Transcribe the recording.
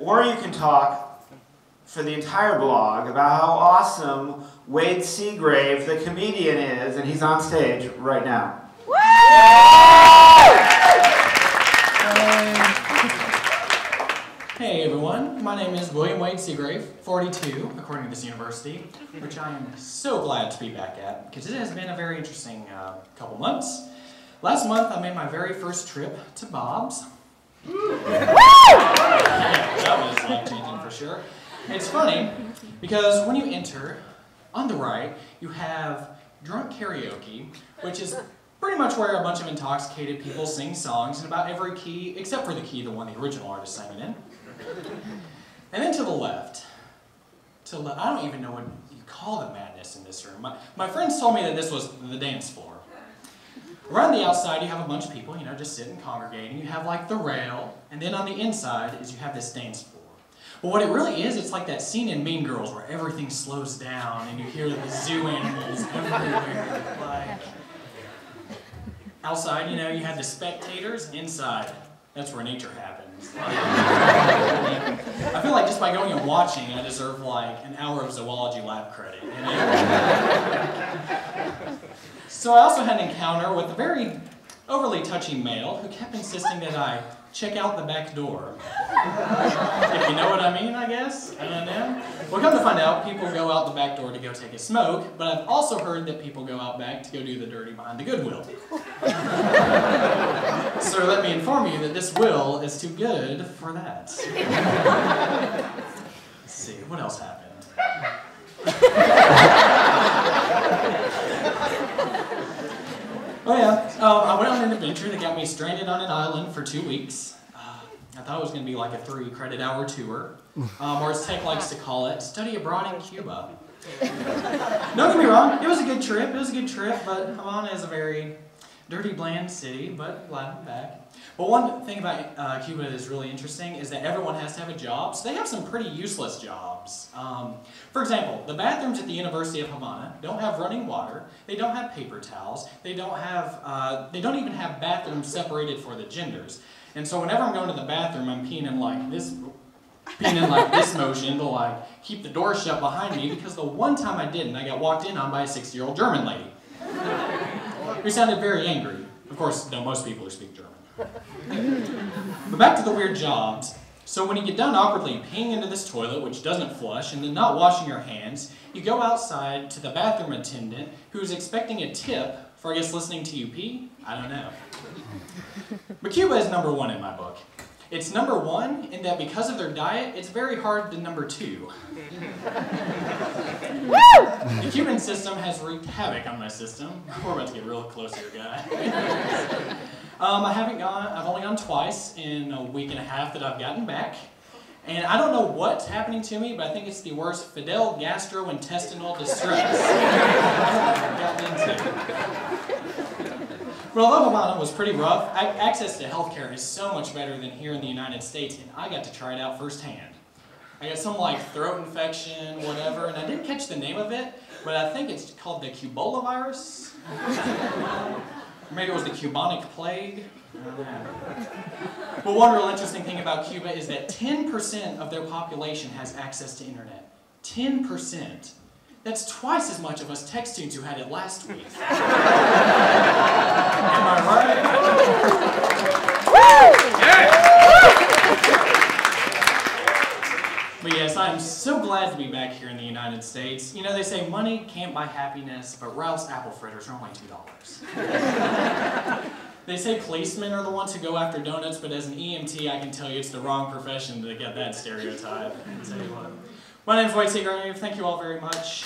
or you can talk for the entire blog about how awesome Wade Seagrave, the comedian, is, and he's on stage right now. Hey everyone, my name is William Wade Seagrave, 42, according to this university, which I am so glad to be back at, because it has been a very interesting couple months. Last month I made my very first trip to Bob's. Yeah, that was life-changing for sure. It's funny, because when you enter, on the right, you have drunk karaoke, which is pretty much where a bunch of intoxicated people sing songs in about every key, except for the key the one the original artist sang it in. And then to the left, I don't even know what you call the madness in this room. My friends told me that this was the dance floor. Around the outside you have a bunch of people, you know, just sitting, congregating. You have like the rail, and then on the inside is you have this dance floor. But what it really is, it's like that scene in Mean Girls where everything slows down and you hear the zoo animals everywhere. Like, outside, you know, you have the spectators. Inside, that's where nature happens. I feel like just by going and watching, I deserve like an hour of zoology lab credit. You know? So I also had an encounter with a very overly touchy male who kept insisting that I check out the back door. If you know what I mean, I guess. I don't know. Well, come to find out, people go out the back door to go take a smoke, but I've also heard that people go out back to go do the dirty behind the Goodwill. So let me inform you that this will is too good for that. Let's see, what else happened? Oh yeah, I went on an adventure that got me stranded on an island for 2 weeks. I thought it was going to be like a 3-credit-hour tour, or as Tech likes to call it, study abroad in Cuba. Don't get me wrong, it was a good trip, but Havana is a very dirty, bland city, but glad I'm back. But one thing about Cuba that is really interesting is that everyone has to have a job, so they have some pretty useless jobs. For example, the bathrooms at the University of Havana don't have running water, they don't have paper towels, they don't even have bathrooms separated for the genders. And so whenever I'm going to the bathroom, I'm peeing in like this motion to like keep the door shut behind me, because the one time I didn't, I got walked in on by a 60-year-old German lady who sounded very angry. Of course, no, most people who speak German. But back to the weird jobs. So when you get done awkwardly peeing into this toilet, which doesn't flush, and then not washing your hands, you go outside to the bathroom attendant who's expecting a tip for, I guess, listening to you pee? I don't know. But Cuba is number 1 in my book. It's number 1 in that because of their diet, it's very hard to number 2. The Cuban system has wreaked havoc on my system. We're about to get real close here, guys. I've only gone twice in a week and a half that I've gotten back. And I don't know what's happening to me, but I think it's the worst Fidel gastrointestinal distress I've gotten into. But although Havana was pretty rough, access to healthcare is so much better than here in the United States, and I got to try it out firsthand. I got some like throat infection, whatever, and I didn't catch the name of it, but I think it's called the Cubola virus. Or maybe it was the Cubonic plague. But one real interesting thing about Cuba is that 10% of their population has access to internet. 10%. That's twice as much of us tech students who had it last week. Am I right? But yes, I am so glad to be back here in the United States. You know, they say money can't buy happiness, but Ralph's apple fritters are only $2. They say policemen are the ones who go after donuts, but as an EMT, I can tell you it's the wrong profession to get that stereotype. I'll tell you what. My name is Wade Seagrave. Thank you all very much.